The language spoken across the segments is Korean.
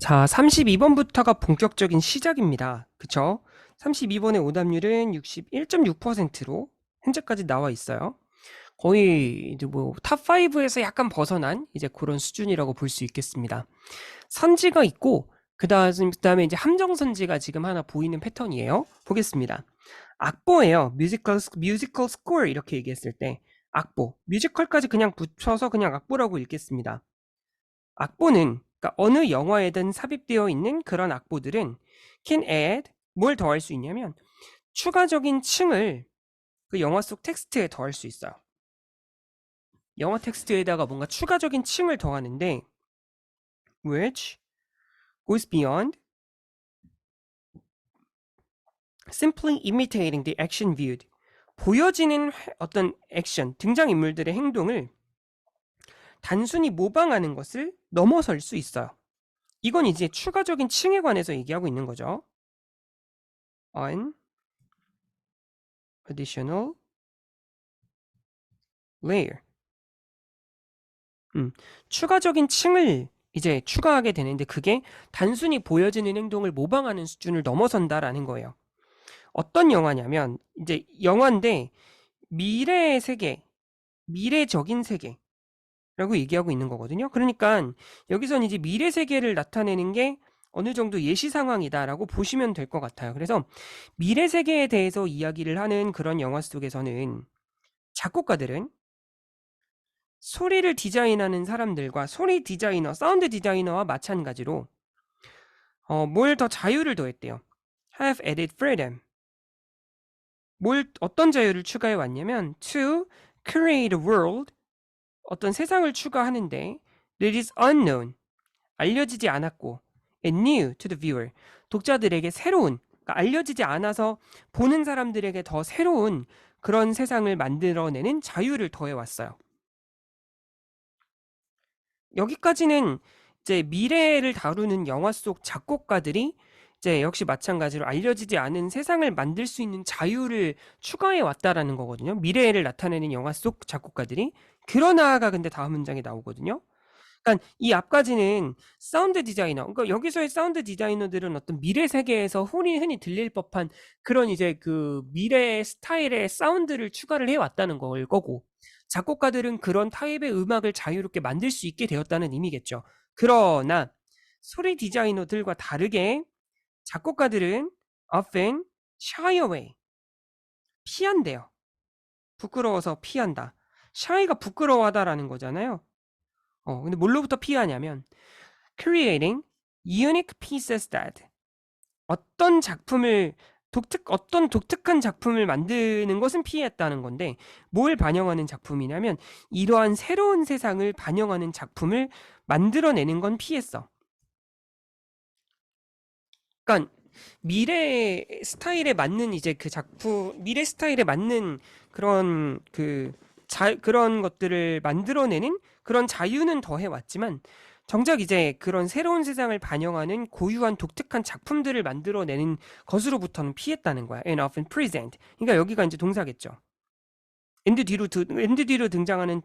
자, 32번부터가 본격적인 시작입니다. 그쵸? 32번의 오답률은 61.6%로 현재까지 나와 있어요. 거의 이제 뭐 탑5에서 약간 벗어난 이제 그런 수준이라고 볼 수 있겠습니다. 선지가 있고 그다음에 이제 함정 선지가 지금 하나 보이는 패턴이에요. 보겠습니다. 악보예요. 뮤지컬 스코어 이렇게 얘기했을 때 악보, 뮤지컬까지 그냥 붙여서 그냥 악보라고 읽겠습니다. 악보는 그러니까 어느 영화에든 삽입되어 있는 그런 악보들은 can add 뭘 더할 수 있냐면 추가적인 층을 그 영화 속 텍스트에 더할 수 있어요. 영화 텍스트에다가 뭔가 추가적인 층을 더하는데 which goes beyond simply imitating the action viewed. 보여지는 어떤 액션, 등장인물들의 행동을 단순히 모방하는 것을 넘어설 수 있어요. 이건 이제 추가적인 층에 관해서 얘기하고 있는 거죠. An additional layer. 추가적인 층을 이제 추가하게 되는데 그게 단순히 보여지는 행동을 모방하는 수준을 넘어선다라는 거예요. 어떤 영화냐면 이제 영화인데 미래의 세계, 미래적인 세계라고 얘기하고 있는 거거든요. 그러니까 여기선 이제 미래 세계를 나타내는 게 어느 정도 예시 상황이다라고 보시면 될 것 같아요. 그래서 미래 세계에 대해서 이야기를 하는 그런 영화 속에서는 작곡가들은 소리를 디자인하는 사람들과 소리 디자이너, 사운드 디자이너와 마찬가지로 뭘 더 자유를 더했대요. have added freedom. 어떤 자유를 추가해 왔냐면 to create a world, 어떤 세상을 추가하는데 that is unknown, 알려지지 않았고 and new to the viewer, 독자들에게 새로운, 그러니까 알려지지 않아서 보는 사람들에게 더 새로운 그런 세상을 만들어내는 자유를 더해 왔어요. 여기까지는 이제 미래를 다루는 영화 속 작곡가들이 이제 역시 마찬가지로 알려지지 않은 세상을 만들 수 있는 자유를 추가해 왔다라는 거거든요. 미래를 나타내는 영화 속 작곡가들이. 그러나가 근데 다음 문장에 나오거든요. 그러니까 이 앞까지는 사운드 디자이너, 그러니까 여기서의 사운드 디자이너들은 어떤 미래 세계에서 흔히 들릴 법한 그런 이제 그 미래 스타일의 사운드를 추가를 해왔다는 걸 거고, 작곡가들은 그런 타입의 음악을 자유롭게 만들 수 있게 되었다는 의미겠죠. 그러나 소리 디자이너들과 다르게 작곡가들은 often shy away, 피한대요. 부끄러워서 피한다. shy가 부끄러워하다라는 거잖아요. 근데 뭘로부터 피하냐면 creating unique pieces that, 어떤 독특한 작품을 만드는 것은 피했다는 건데 뭘 반영하는 작품이냐면 이러한 새로운 세상을 반영하는 작품을 만들어내는 건 피했어. 그러니까 미래 스타일에 맞는 이제 그 작품, 미래 스타일에 맞는 그런 그런 것들을 만들어내는 그런 자유는 더해 왔지만 정작 이제 그런 새로운 세상을 반영하는 고유한 독특한 작품들을 만들어내는 것으로부터는 피했다는 거야. And often present. 그러니까 여기가 이제 동사겠죠. 엔드 뒤로 등장하는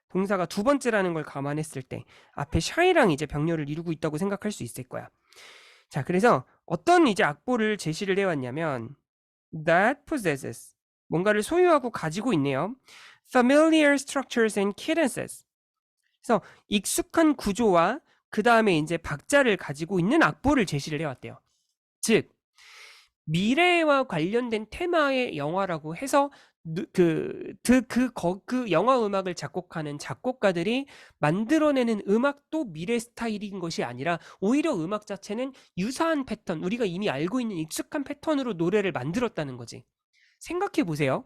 동사가 두 번째라는 걸 감안했을 때 앞에 shy랑 이제 병렬을 이루고 있다고 생각할 수 있을 거야. 자, 그래서 어떤 이제 악보를 제시를 해왔냐면 that possesses, 뭔가를 소유하고 가지고 있네요. familiar structures and cadences. 그래서 익숙한 구조와 그 다음에 이제 박자를 가지고 있는 악보를 제시를 해왔대요. 즉 미래와 관련된 테마의 영화라고 해서 그 영화 음악을 작곡하는 작곡가들이 만들어내는 음악도 미래 스타일인 것이 아니라 오히려 음악 자체는 유사한 패턴, 우리가 이미 알고 있는 익숙한 패턴으로 노래를 만들었다는 거지. 생각해 보세요.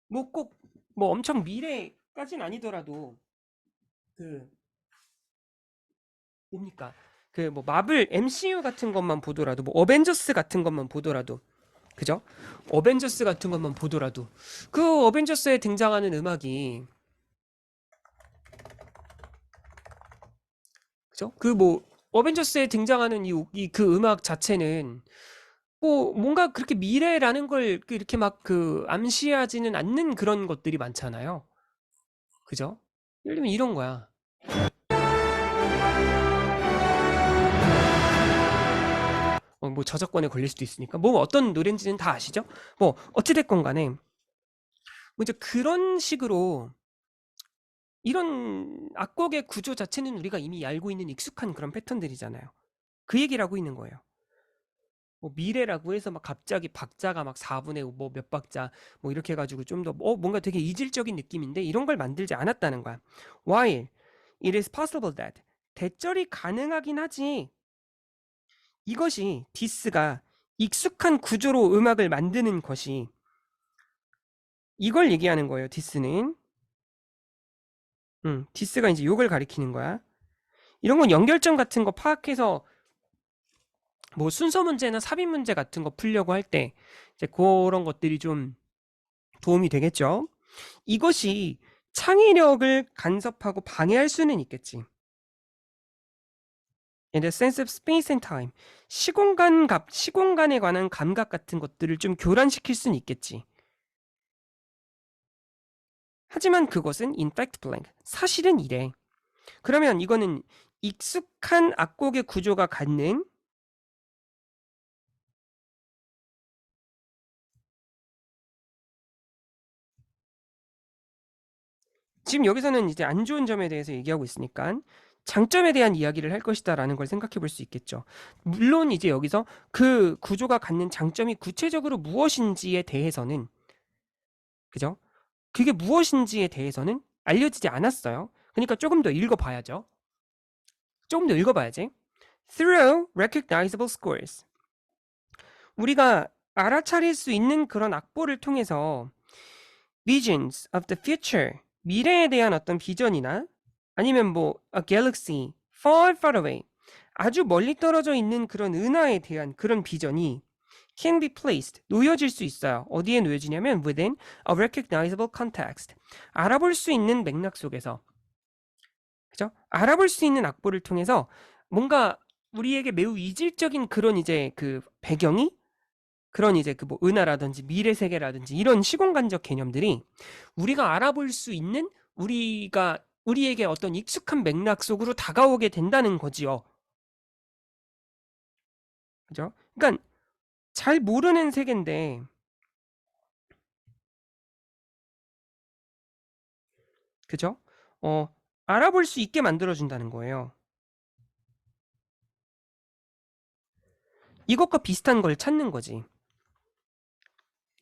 뭐 꼭 뭐 엄청 미래까진 아니더라도 그 뭡니까? 그 뭐 마블 MCU 같은 것만 보더라도 뭐 어벤져스 같은 것만 보더라도 그죠? 어벤져스 같은 것만 보더라도 그 어벤져스에 등장하는 음악이 그죠? 그 뭐 어벤져스에 등장하는 이 그 음악 자체는 뭐 뭔가 그렇게 미래라는 걸 이렇게 막 그 암시하지는 않는 그런 것들이 많잖아요. 그죠? 예를 들면 이런 거야. 뭐 저작권에 걸릴 수도 있으니까. 뭐 어떤 노래인지는 다 아시죠? 뭐 어찌됐건 간에 뭐 이제 그런 식으로 이런 악곡의 구조 자체는 우리가 이미 알고 있는 익숙한 그런 패턴들이잖아요. 그 얘기를 하고 있는 거예요. 뭐 미래라고 해서 막 갑자기 박자가 막 4분의 뭐 몇 박자 뭐 이렇게 해가지고 좀 더 뭔가 되게 이질적인 느낌인데 이런 걸 만들지 않았다는 거야. While it is possible that 대절이 가능하긴 하지. 이것이 디스가 익숙한 구조로 음악을 만드는 것이 이걸 얘기하는 거예요. 디스는 디스가 이제 욕을 가리키는 거야. 이런 건 연결점 같은 거 파악해서 뭐 순서 문제나 삽입 문제 같은 거 풀려고 할 때 이제 그런 것들이 좀 도움이 되겠죠. 이것이 창의력을 간섭하고 방해할 수는 있겠지. In the sense of space and time, 시공간에 관한 감각 같은 것들을 좀 교란시킬 수는 있겠지. 하지만 그것은 in fact blank. 사실은 이래. 그러면 이거는 익숙한 악곡의 구조가 갖는 지금 여기서는 이제 안 좋은 점에 대해서 얘기하고 있으니까 장점에 대한 이야기를 할 것이다라는 걸 생각해 볼 수 있겠죠. 물론 이제 여기서 그 구조가 갖는 장점이 구체적으로 무엇인지에 대해서는 그죠? 그게 무엇인지에 대해서는 알려지지 않았어요. 그러니까 조금 더 읽어봐야죠. 조금 더 읽어봐야지. Through recognizable scores. 우리가 알아차릴 수 있는 그런 악보를 통해서 visions of the future. 미래에 대한 어떤 비전이나 아니면 뭐 a galaxy far far away. 아주 멀리 떨어져 있는 그런 은하에 대한 그런 비전이 can be placed, 놓여질 수 있어요. 어디에 놓여지냐면 within a recognizable context. 알아볼 수 있는 맥락 속에서. 그죠? 알아볼 수 있는 악보를 통해서 뭔가 우리에게 매우 이질적인 그런 이제 그 배경이 그런 이제 그 뭐 은하라든지 미래 세계라든지 이런 시공간적 개념들이 우리가 알아볼 수 있는 우리에게 어떤 익숙한 맥락 속으로 다가오게 된다는 거지요. 그죠? 그러니까 잘 모르는 세계인데 그죠? 알아볼 수 있게 만들어준다는 거예요. 이것과 비슷한 걸 찾는 거지.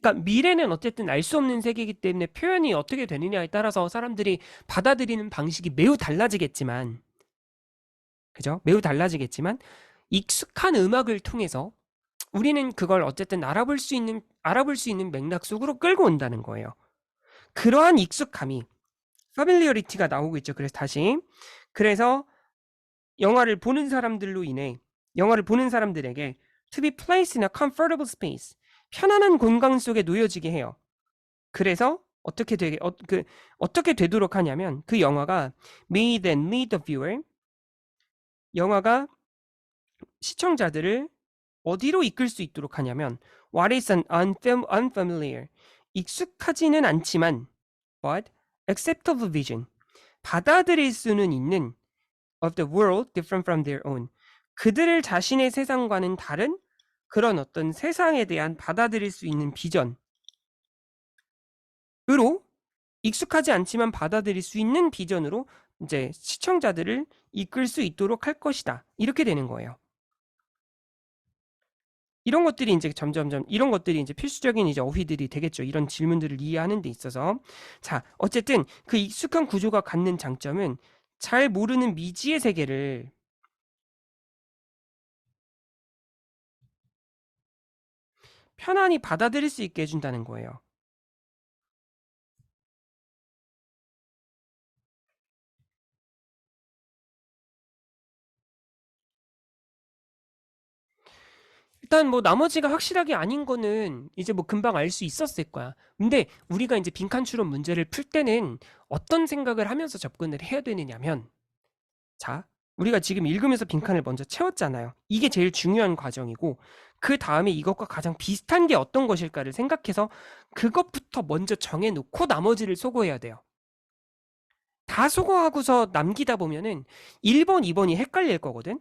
그러니까 미래는 어쨌든 알 수 없는 세계이기 때문에 표현이 어떻게 되느냐에 따라서 사람들이 받아들이는 방식이 매우 달라지겠지만, 그죠? 매우 달라지겠지만, 익숙한 음악을 통해서 우리는 그걸 어쨌든 알아볼 수 있는 맥락 속으로 끌고 온다는 거예요. 그러한 익숙함이, familiarity가 나오고 있죠. 그래서 영화를 보는 사람들로 인해 영화를 보는 사람들에게 to be placed in a comfortable space 편안한 공간 속에 놓여지게 해요. 그래서 어떻게 되도록 하냐면 그 영화가 may then lead the viewer 영화가 시청자들을 어디로 이끌 수 있도록 하냐면 what is an unfamiliar 익숙하지는 않지만 but acceptable vision 받아들일 수는 있는 of the world different from their own. 그들을 자신의 세상과는 다른 그런 어떤 세상에 대한 받아들일 수 있는 비전으로 익숙하지 않지만 받아들일 수 있는 비전으로 이제 시청자들을 이끌 수 있도록 할 것이다. 이렇게 되는 거예요. 이런 것들이 이제 점점점 이런 것들이 이제 필수적인 이제 어휘들이 되겠죠. 이런 질문들을 이해하는 데 있어서. 자, 어쨌든 그 익숙한 구조가 갖는 장점은 잘 모르는 미지의 세계를 편안히 받아들일 수 있게 해준다는 거예요. 일단 뭐 나머지가 확실하게 아닌 거는 이제 뭐 금방 알 수 있었을 거야. 근데 우리가 이제 빈칸 추론 문제를 풀 때는 어떤 생각을 하면서 접근을 해야 되느냐면 자, 우리가 지금 읽으면서 빈칸을 먼저 채웠잖아요. 이게 제일 중요한 과정이고 그 다음에 이것과 가장 비슷한 게 어떤 것일까를 생각해서 그것부터 먼저 정해놓고 나머지를 소거해야 돼요. 다 소거하고서 남기다 보면은 1번, 2번이 헷갈릴 거거든.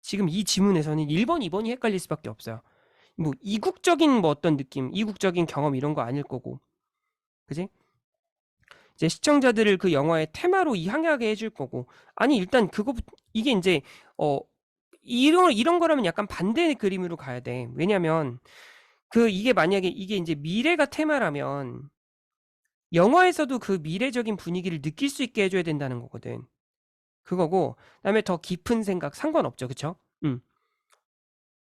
지금 이 지문에서는 1번, 2번이 헷갈릴 수밖에 없어요. 뭐 이국적인 뭐 어떤 느낌, 이국적인 경험 이런 거 아닐 거고, 그지? 이제 시청자들을 그 영화의 테마로 이항하게 해줄 거고, 아니 일단 그거 이게 이제 어 이런 거라면 약간 반대의 그림으로 가야 돼. 왜냐면 그 이게 만약에 이게 이제 미래가 테마라면 영화에서도 그 미래적인 분위기를 느낄 수 있게 해줘야 된다는 거거든. 그거고, 그다음에 더 깊은 생각 상관없죠, 그쵸?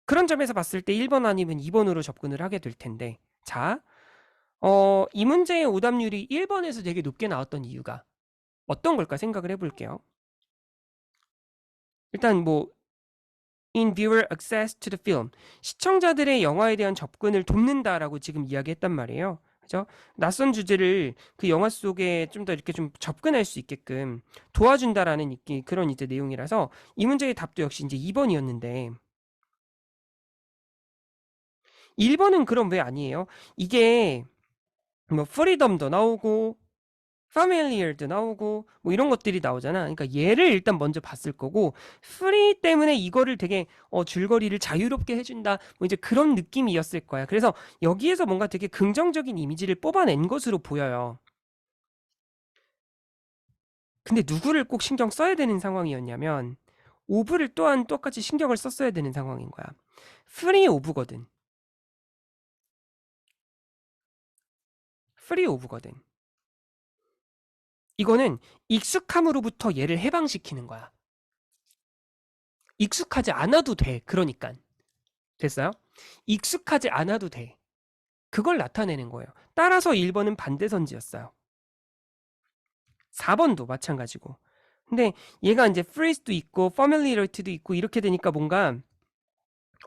그런 점에서 봤을 때 1번 아니면 2번으로 접근을 하게 될 텐데, 자, 이 문제의 오답률이 1번에서 되게 높게 나왔던 이유가 어떤 걸까 생각을 해볼게요. 일단 뭐 in viewer access to the film, 시청자들의 영화에 대한 접근을 돕는다라고 지금 이야기했단 말이에요. 그죠? 낯선 주제를 그 영화 속에 좀 더 이렇게 좀 접근할 수 있게끔 도와준다라는 그런 이제 내용이라서 이 문제의 답도 역시 이제 2번이었는데 1번은 그럼 왜 아니에요? 이게 뭐 프리덤도 나오고 파밀리얼도 나오고 뭐 이런 것들이 나오잖아. 그러니까 얘를 일단 먼저 봤을 거고 프리 때문에 이거를 되게 줄거리를 자유롭게 해준다. 뭐 이제 그런 느낌이었을 거야. 그래서 여기에서 뭔가 되게 긍정적인 이미지를 뽑아낸 것으로 보여요. 근데 누구를 꼭 신경 써야 되는 상황이었냐면 오브를 또한 똑같이 신경을 썼어야 되는 상황인 거야. 프리 오브거든. 프리 오브거든. 이거는 익숙함으로부터 얘를 해방시키는 거야. 익숙하지 않아도 돼. 그러니까. 됐어요? 익숙하지 않아도 돼. 그걸 나타내는 거예요. 따라서 1번은 반대선지였어요. 4번도 마찬가지고. 근데 얘가 이제 phrase도 있고 familiarity도 있고 이렇게 되니까 뭔가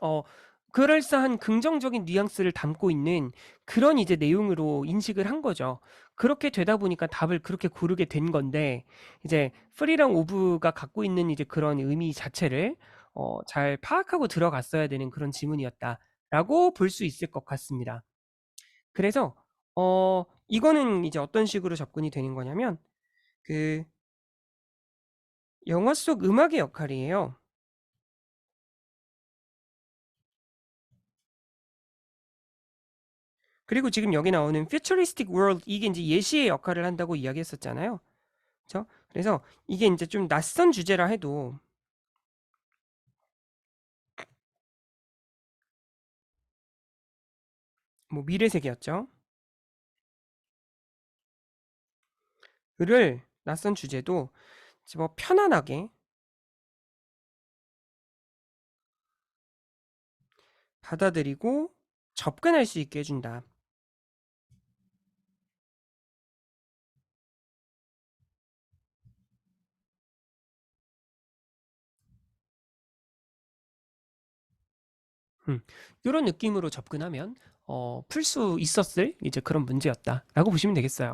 어 그럴싸한 긍정적인 뉘앙스를 담고 있는 그런 이제 내용으로 인식을 한 거죠. 그렇게 되다 보니까 답을 그렇게 고르게 된 건데 이제 free랑 of가 갖고 있는 이제 그런 의미 자체를 잘 파악하고 들어갔어야 되는 그런 지문이었다라고 볼 수 있을 것 같습니다. 그래서 이거는 이제 어떤 식으로 접근이 되는 거냐면 그 영화 속 음악의 역할이에요. 그리고 지금 여기 나오는 futuristic world 이게 이제 예시의 역할을 한다고 이야기했었잖아요. 그렇죠? 그래서 이게 이제 좀 낯선 주제라 해도 뭐 미래 세계였죠. 를 낯선 주제도 뭐 편안하게 받아들이고 접근할 수 있게 해준다. 이런 느낌으로 접근하면 풀 수 있었을 이제 그런 문제였다라고 보시면 되겠어요.